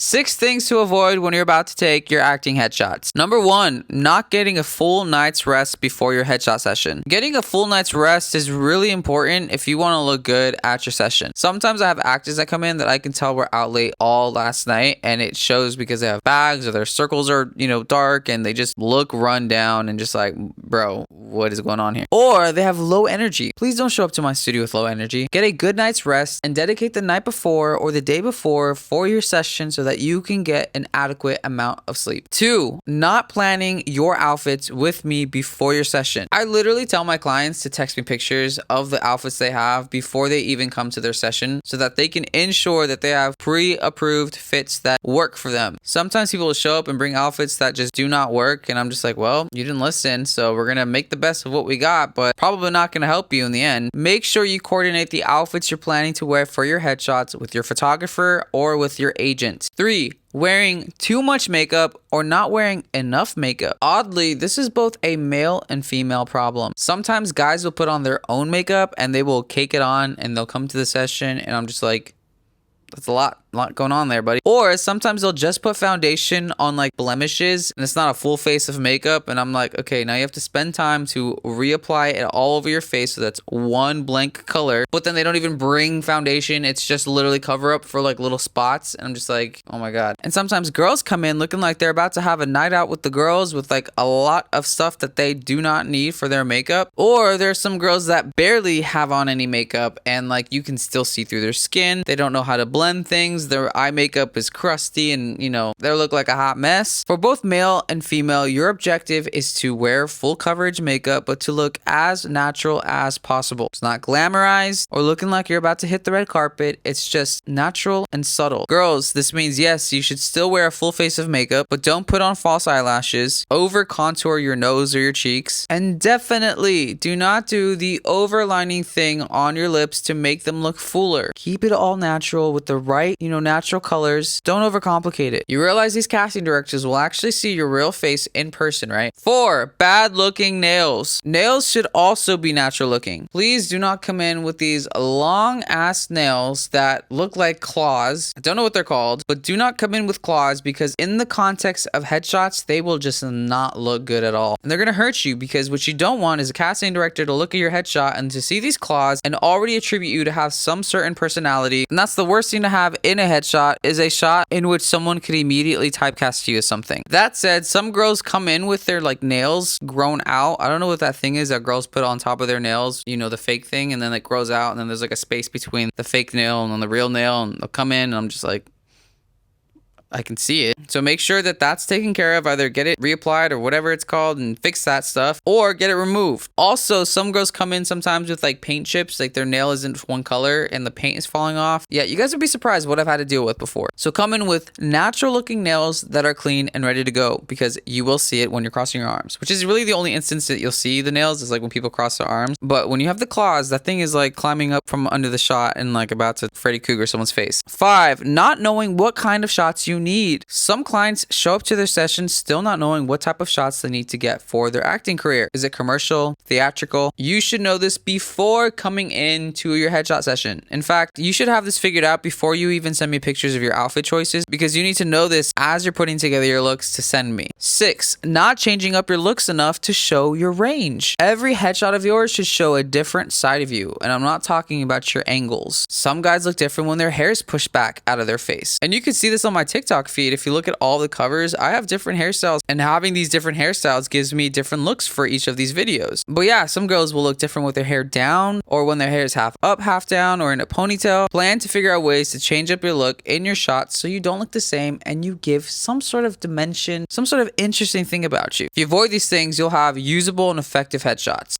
6 things to avoid when you're about to take your acting headshots. Number 1, not getting a full night's rest before your headshot session. Getting a full night's rest is really important if you want to look good at your session. Sometimes I have actors that come in that I can tell were out late all last night, and it shows because they have bags or their circles are, dark, and they just look run down and just like, bro, what is going on here? Or they have low energy. Please don't show up to my studio with low energy. Get a good night's rest and dedicate the night before or the day before for your session so that you can get an adequate amount of sleep. 2, not planning your outfits with me before your session. I literally tell my clients to text me pictures of the outfits they have before they even come to their session so that they can ensure that they have pre-approved fits that work for them. Sometimes people will show up and bring outfits that just do not work, and I'm just like, well, you didn't listen, so we're gonna make the best of what we got, but probably not gonna help you in the end. Make sure you coordinate the outfits you're planning to wear for your headshots with your photographer or with your agent. 3, wearing too much makeup or not wearing enough makeup. Oddly, this is both a male and female problem. Sometimes guys will put on their own makeup and they will cake it on and they'll come to the session and I'm just like, that's a lot going on there, buddy. Or sometimes they'll just put foundation on like blemishes and it's not a full face of makeup, and I'm like, okay, now you have to spend time to reapply it all over your face so that's one blank color, but then they don't even bring foundation. It's just literally cover up for like little spots, and I'm just like, oh my god. And sometimes girls come in looking like they're about to have a night out with the girls with like a lot of stuff that they do not need for their makeup. Or there's some girls that barely have on any makeup and like you can still see through their skin. They don't know how to blend things. Their eye makeup is crusty and, they look like a hot mess. For both male and female, your objective is to wear full coverage makeup, but to look as natural as possible. It's not glamorized or looking like you're about to hit the red carpet. It's just natural and subtle. Girls, this means yes, you should still wear a full face of makeup, but don't put on false eyelashes, over contour your nose or your cheeks, and definitely do not do the overlining thing on your lips to make them look fuller. Keep it all natural with the right, natural colors. Don't overcomplicate it. You realize these casting directors will actually see your real face in person, right? 4, bad looking nails. Nails should also be natural looking. Please do not come in with these long ass nails that look like claws. I don't know what they're called, but do not come in with claws because in the context of headshots, they will just not look good at all. And they're going to hurt you because what you don't want is a casting director to look at your headshot and to see these claws and already attribute you to have some certain personality. And that's the worst thing to have in a headshot, is a shot in which someone could immediately typecast you as something. That said, some girls come in with their like nails grown out. I don't know what that thing is that girls put on top of their nails, the fake thing, and then it grows out and then there's like a space between the fake nail and then the real nail, and they'll come in and I'm just like, I can see it. So make sure that that's taken care of. Either get it reapplied or whatever it's called and fix that stuff, or get it removed. Also, some girls come in sometimes with like paint chips, like their nail isn't one color and the paint is falling off. Yeah, you guys would be surprised what I've had to deal with before. So come in with natural looking nails that are clean and ready to go, because you will see it when you're crossing your arms, which is really the only instance that you'll see the nails is like when people cross their arms. But when you have the claws, that thing is like climbing up from under the shot and like about to Freddy Krueger someone's face. 5, not knowing what kind of shots you need. Some clients show up to their sessions still not knowing what type of shots they need to get for their acting career. Is it commercial, theatrical? You should know this before coming into your headshot session. In fact, you should have this figured out before you even send me pictures of your outfit choices, because you need to know this as you're putting together your looks to send me. 6, not changing up your looks enough to show your range. Every headshot of yours should show a different side of you, and I'm not talking about your angles. Some guys look different when their hair is pushed back out of their face, and you can see this on my TikTok feed. If you look at all the covers, I have different hairstyles, and having these different hairstyles gives me different looks for each of these videos. But yeah, some girls will look different with their hair down, or when their hair is half up, half down, or in a ponytail. Plan to figure out ways to change up your look in your shots so you don't look the same and you give some sort of dimension, some sort of interesting thing about you. If you avoid these things, you'll have usable and effective headshots.